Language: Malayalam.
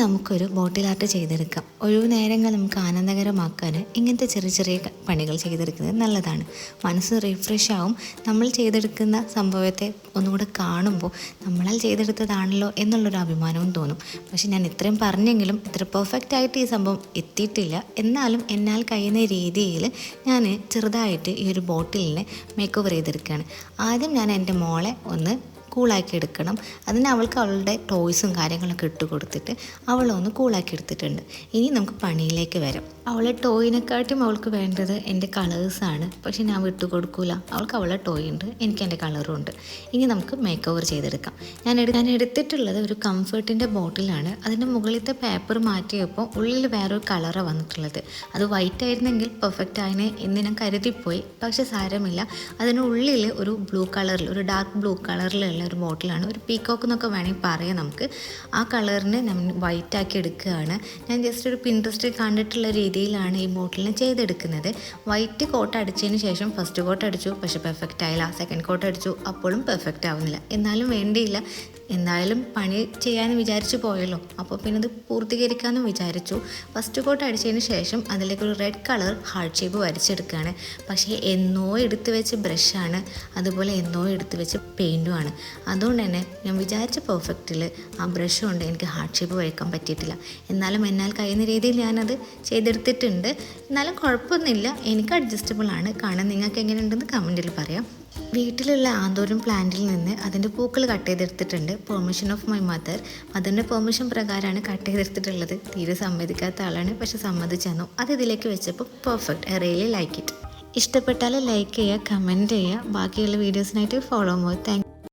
നമുക്കൊരു ബോട്ടിൽ ആർട്ട് ചെയ്തെടുക്കാം. ഒഴിവു നേരങ്ങൾ നമുക്ക് ആനന്ദകരമാക്കാൻ ഇങ്ങനത്തെ ചെറിയ ചെറിയ പണികൾ ചെയ്തെടുക്കുന്നത് നല്ലതാണ്. മനസ്സ് റിഫ്രഷ് ആവും. നമ്മൾ ചെയ്തെടുക്കുന്ന സംഭവത്തെ ഒന്നുകൂടെ കാണുമ്പോൾ നമ്മളാൽ ചെയ്തെടുത്തതാണല്ലോ എന്നുള്ളൊരു അഭിമാനവും തോന്നും. പക്ഷെ ഞാൻ ഇത്രയും പറഞ്ഞെങ്കിലും ഇത്ര പെർഫെക്റ്റ് ആയിട്ട് ഈ സംഭവം എത്തിയിട്ടില്ല. എന്നാലും എന്നാൽ കഴിയുന്ന രീതിയിൽ ഞാൻ ചെറുതായിട്ട് ഈ ഒരു ബോട്ടിലിനെ മേക്ക് ഓവർ ചെയ്തെടുക്കുകയാണ്. ആദ്യം ഞാൻ എൻ്റെ മോളെ ഒന്ന് കൂളാക്കി എടുക്കണം. അതിന് അവൾക്ക് അവളുടെ ടോയ്സും കാര്യങ്ങളൊക്കെ ഇട്ട് കൊടുത്തിട്ട് അവളൊന്ന് കൂളാക്കി എടുത്തിട്ടുണ്ട്. ഇനി നമുക്ക് പണിയിലേക്ക് വരാം. അവളെ ടോയിനെക്കാട്ടും അവൾക്ക് വേണ്ടത് എൻ്റെ കളേഴ്സാണ്. പക്ഷെ ഞാൻ വിട്ടു കൊടുക്കില്ല. അവൾക്ക് അവളെ ടോയ് ഉണ്ട്, എനിക്ക് എൻ്റെ കളറും ഉണ്ട്. ഇനി നമുക്ക് മേക്ക് ഓവർ ചെയ്തെടുക്കാം. ഞാൻ എടുത്തിട്ടുള്ളത് ഒരു കംഫർട്ടിൻ്റെ ബോട്ടിലാണ്. അതിൻ്റെ മുകളിലത്തെ പേപ്പർ മാറ്റിയപ്പോൾ ഉള്ളിൽ വേറൊരു കളറാണ് വന്നിട്ടുള്ളത്. അത് വൈറ്റ് ആയിരുന്നെങ്കിൽ പെർഫെക്റ്റ് ആയിനെ എന്ന് ഞാൻ കരുതിപ്പോയി. പക്ഷെ സാരമില്ല. അതിനുള്ളിൽ ഒരു ബ്ലൂ കളറിൽ, ഒരു ഡാർക്ക് ബ്ലൂ കളറിലുള്ള ഒരു ബോട്ടിലാണ്. ഒരു പീക്കോക്ക് എന്നൊക്കെ വേണമെങ്കിൽ പറയാം നമുക്ക്. ആ കളറിനെ നമ്മൾ വൈറ്റ് ആക്കി എടുക്കുകയാണ്. ഞാൻ ജസ്റ്റ് ഒരു പിൻട്രസ്റ്റിൽ കണ്ടിട്ടുള്ള രീതിയിലാണ് ഈ ബോട്ടിലിനെ ചെയ്തെടുക്കുന്നത്. വൈറ്റ് കോട്ട് അടിച്ചതിന് ശേഷം ഫസ്റ്റ് കോട്ട് അടിച്ചു, പക്ഷെ പെർഫെക്റ്റ് ആയില്ല. സെക്കൻഡ് കോട്ട് അടിച്ചു, അപ്പോഴും പെർഫെക്റ്റ് ആവുന്നില്ല. എന്നാലും വേണ്ടിയില്ല, എന്തായാലും പണി ചെയ്യാൻ വിചാരിച്ചു പോയല്ലോ, അപ്പോൾ പിന്നെ ഇത് പൂർത്തീകരിക്കാമെന്ന് വിചാരിച്ചു. ഫസ്റ്റ് കോട്ട് അടിച്ചതിന് ശേഷം അതിലേക്ക് ഒരു റെഡ് കളർ ഹാർട്ട് ഷേപ്പ് വരച്ചെടുക്കുകയാണ്. പക്ഷേ എന്നോ എടുത്ത് വെച്ച് ബ്രഷാണ്, അതുപോലെ എന്നോ എടുത്ത് വെച്ച് പെയിൻറ്റുമാണ്. അതുകൊണ്ട് തന്നെ ഞാൻ വിചാരിച്ച പെർഫെക്റ്റിൽ ആ ബ്രഷ് കൊണ്ട് എനിക്ക് ഹാർട്ട് ഷേപ്പ് വരയ്ക്കാൻ പറ്റിയിട്ടില്ല. എന്നാലും എന്നാൽ കഴിയുന്ന രീതിയിൽ ഞാനത് ചെയ്തെടുത്തിട്ടുണ്ട്. എന്നാലും കുഴപ്പമൊന്നുമില്ല, എനിക്ക് അഡ്ജസ്റ്റബിൾ ആണ്. കാണാൻ നിങ്ങൾക്ക് എങ്ങനെയുണ്ടെന്ന് കമൻറ്റിൽ പറയാം. വീട്ടിലുള്ള ആന്തോരം പ്ലാന്റിൽ നിന്ന് അതിൻ്റെ പൂക്കൾ കട്ട് ചെയ്തെടുത്തിട്ടുണ്ട്. പെർമിഷൻ ഓഫ് മൈ മദറിൻ്റെ പെർമിഷൻ പ്രകാരമാണ് കട്ട് ചെയ്തെടുത്തിട്ടുള്ളത്. തീരെ സമ്മതിക്കാത്ത ആളാണ്, പക്ഷെ സമ്മതിച്ചു തന്നു. അത് ഇതിലേക്ക് വെച്ചപ്പോൾ perfect. I really like it. ഇഷ്ടപ്പെട്ടാൽ ലൈക്ക് ചെയ്യുക, കമൻറ്റ് ചെയ്യുക. ബാക്കിയുള്ള വീഡിയോസിനായിട്ട് ഫോളോ ചെയ്യുക. താങ്ക്